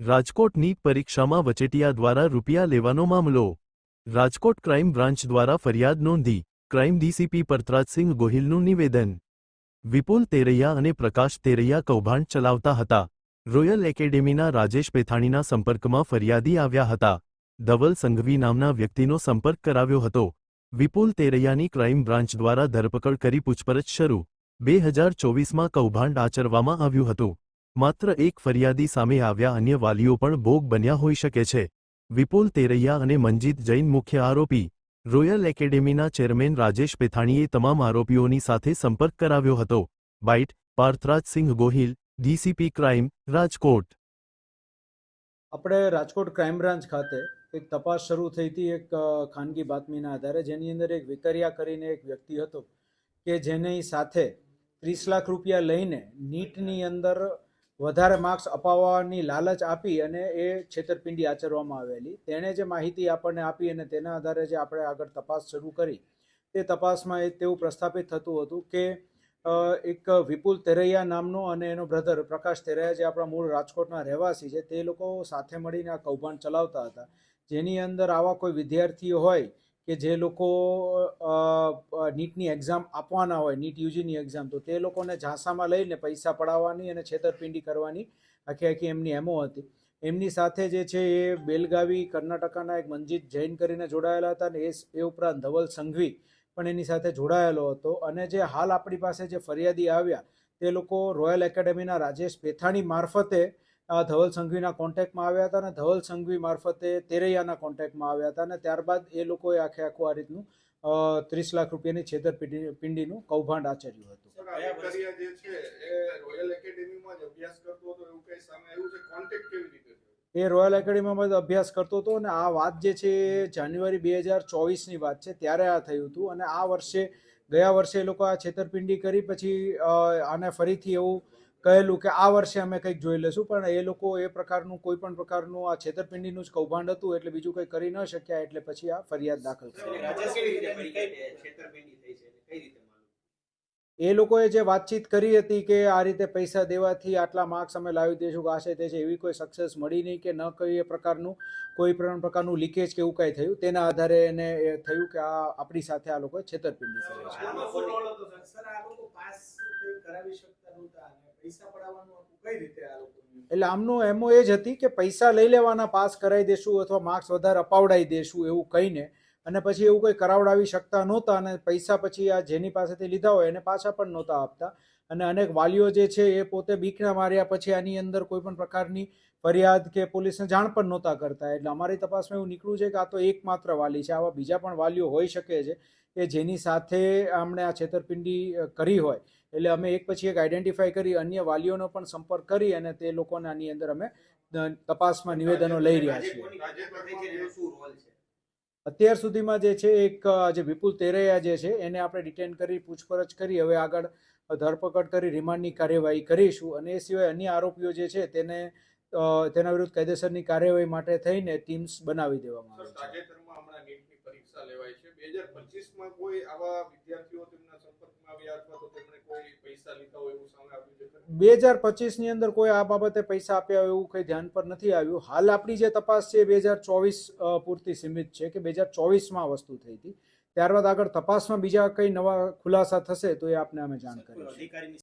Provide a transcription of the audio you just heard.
Rajkot NEET પરીક્ષામાં વચેટિયા દ્વારા રૂપિયા લેવાનો મામલો। રાજકોટ ક્રાઇમ બ્રાન્ચ દ્વારા ફરિયાદ નોંધી। ક્રાઇમ ડીસીપી પરતરાજસિંહ ગોહિલનું નિવેદન। વિપુલ તેરૈયા અને પ્રકાશ તેરૈયા કૌભાંડ ચલાવતા હતા। રોયલ એકેડેમીના રાજેશ પેથાણીના સંપર્કમાં ફરિયાદી આવ્યા હતા। ધવલ સંઘવી નામના વ્યક્તિનો સંપર્ક કરાવ્યો હતો। વિપુલ તેરૈયાની ક્રાઇમ બ્રાન્ચ દ્વારા ધરપકડ કરી પૂછપરછ શરૂ। 2024માં કૌભાંડ આચરવામાં આવ્યું હતું। માત્ર એક ફરિયાદી સામે આવ્યા, અન્ય વાલીઓ પણ ભોગ બન્યા હોઈ શકે છે। વિપુલ તેરૈયા અને મનજીત જૈન મુખ્ય આરોપી। રોયલ એકેડેમીના ચેરમેન રાજેશ પેથાણીએ તમામ આરોપીઓની સાથે સંપર્ક કરાવ્યો હતો। Byte Parthrajsinh Gohil, DCP crime, Rajkot. આપણે રાજકોટ ક્રાઇમ બ્રાન્ચ ખાતે એક તપાસ શરૂ થઈ હતી એક ખાનગી બાતમીના આધારે, જેની અંદર એક વિકરિયા કરીને એક વ્યક્તિ હતો કે જેની સાથે 30 લાખ રૂપિયા લઈને નીટની અંદર વધારે માર્ક્સ અપાવવાની લાલચ આપી અને એ છેતરપિંડી આચરવામાં આવેલી। તેણે જે માહિતી આપણને આપી અને તેના આધારે જે આપણે આગળ તપાસ શરૂ કરી, તે તપાસમાં તેવું પ્રસ્થાપિત થતું હતું કે એક વિપુલ તેરૈયા નામનો અને એનો બ્રધર પ્રકાશ તેરૈયા, જે આપણા મૂળ રાજકોટના રહેવાસી છે, તે લોકો સાથે મળીને આ કૌભાંડ ચલાવતા હતા। જેની અંદર આવા કોઈ વિદ્યાર્થીઓ હોય કે જે લોકો નીટની એક્ઝામ આપવાના હોય, નીટ યુજીની એક્ઝામ, તો તે લોકોને ઝાંસામાં લઈને પૈસા પડાવવાની અને છેતરપિંડી કરવાની આખી એમની એમો હતી। એમની સાથે જે છે એ બેલગાવી કર્ણાટકાના એક મનજીત જૈન કરીને જોડાયેલા હતા અને એ ઉપરાંત ધવલ સંઘવી પણ એની સાથે જોડાયેલો હતો। અને જે હાલ આપણી પાસે જે ફરિયાદી આવ્યા, તે લોકો રોયલ એકેડેમીના રાજેશ પેથાણી મારફતે ધવલ સંઘવીના કોન્ટેક્ટમાં આવ્યા હતા અને ધવલ સંઘવી મારફતે તેરૈયાના કોન્ટેક્ટમાં આવ્યા હતા અને ત્યારબાદ એ લોકોએ આખું આ રીતનું 30 લાખ રૂપિયાની છેતરપિંડીનું કૌભાંડ આચર્યું હતું। એ રોયલ એકેડેમીમાં અભ્યાસ કરતો હતો અને આ વાત જે છે એ જાન્યુઆરી 2024ની વાત છે, ત્યારે આ થયું હતું। અને આ વર્ષે, ગયા વર્ષે એ લોકો આ છેતરપિંડી કરી, પછી આને ફરીથી એવું કહેલું કે આ વર્ષે અમે કંઈક જોઈ લેશું, પણ એ લોકો એ પ્રકારનું કોઈ પણ પ્રકારનું આ છેતરપિંડીનું જ કૌભાંડ હતું એટલે બીજું કંઈ કરી ન શક્યા, એટલે પછી આ ફરિયાદ દાખલ કરી। એ લોકોએ જે વાતચીત કરી હતી કે આ રીતે પૈસા દેવાથી આટલા માર્ક્સ અમે લાવી દઈશું, આ છે તે છે, એવી કોઈ સક્સેસ મળી નહીં કે ન કોઈ એ પ્રકારનું કોઈ પણ પ્રકારનું લીકેજ કે એવું કાંઈ થયું। તેના આધારે એને એ થયું કે આ આપણી સાથે આ લોકોએ છેતરપિંડી કરી છે। એટલે આમનો એમો એ જ હતી કે પૈસા લઈ લેવાના, પાસ કરાવી દેશું અથવા માર્ક્સ વધારે અપાવડાવી દેશું એવું કહીને, અને પછી એવું કંઈ કરાવડાવી શકતા નહોતા અને પૈસા પછી આ જેની પાસેથી લીધા હોય એને પાછા પણ નહોતા આપતા। અને અનેક વાલીઓ જે છે એ પોતે બીકના માર્યા પછી આની અંદર કોઈ પણ પ્રકારની ફરિયાદ કે પોલીસને જાણ પણ નહોતા કરતા। એટલે અમારી તપાસમાં એવું નીકળ્યું છે કે આ તો એકમાત્ર વાલી છે, આવા બીજા પણ વાલીઓ હોઈ શકે છે કે જેની સાથે આમણે આ છેતરપિંડી કરી હોય। એટલે અમે એક પછી એક આઈડેન્ટિફાઈ કરી અન્ય વાલીઓનો પણ સંપર્ક કરી અને તે લોકોને આની અંદર અમે તપાસમાં નિવેદનો લઈ રહ્યા છીએ। અત્યાર સુધીમાં જે છે એક જે વિપુલ તેરૈયા જે છે એને આપણે ડિટેન કરી પૂછપરછ કરી હવે આગળ ધરપકડ કરી રિમાન્ડની કાર્યવાહી કરીશું। અને એ સિવાય અન્ય આરોપીઓ જે છે તેના વિરુદ્ધ કાયદેસરની કાર્યવાહી માટે થઈને ટીમ્સ બનાવી દેવામાં આવી છે। તાજેતરમાં હમણાં નીટની પરીક્ષા લેવાય છે, 2025માં કોઈ આવા વિદ્યાર્થીઓ તેમના સંપર્કમાં આવ્યા અથવા તો તેમણે કોઈ પૈસા લીધા હોય એવું સામે આવ્યું છે? 2025ની અંદર કોઈ આ બાબતે પૈસા આપ્યા એવું કંઈ ધ્યાન પર નથી આવ્યું। હાલ આપણી જે તપાસ છે 2024 પૂરતી સીમિત છે કે 2024માં વસ્તુ થઈ હતી, ત્યારબાદ આગળ તપાસમાં બીજા કંઈ નવા ખુલાસા થશે તો એ આપને અમે જાણ કરીશું।